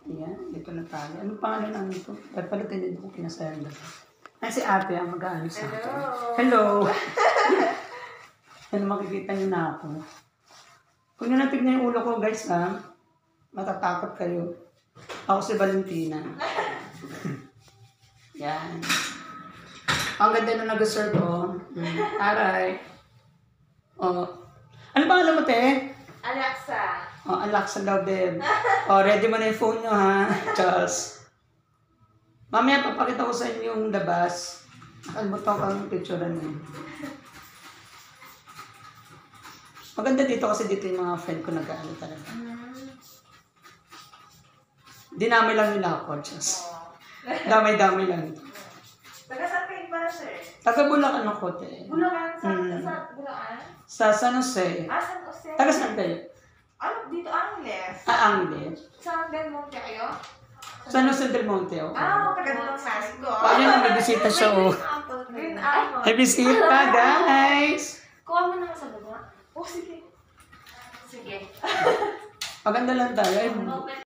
Ayan, dito na tayo. Ano pangalan namin ito? Dahil pala tinito ko pinasayang na. Ay, si ate ang mag-ano sa akin. Hello! Ano makikita niyo na ako. Kung nyo natignan yung ulo ko, guys, ha? Matatakot kayo. Ako si Valentina. Yan. Ang ganda na nag-serve, oh. Aray. Oh. Ano pangalan mo, te? Alexa. Oh, Alexa daw, babe. Oh, ready mo na yung phone nyo, ha? Charles. Mamaya, papakita ko sa inyo yung labas. Nakalimutan ko ang picture niyo. Maganda dito kasi dito yung mga friend ko nag-aano talaga. Dinami lang nila ako, just. Damay-damay lang. Taga saan kayo pala, sir? Taga Bulacan ako, te. Bulacan? Sa Bulacan? Sa San Jose. San Jose? Taga saan kayo? Ano? Dito, Angles? Angles. Sa Del Monte kayo? San Jose del Monte, oh. Taga Del Monte ko. Paano nang nabisita siya, oh? Green Apple. May bisita, guys! Kuha mo naman sa baba. Oh, sige. Sige. Maganda lang tayo.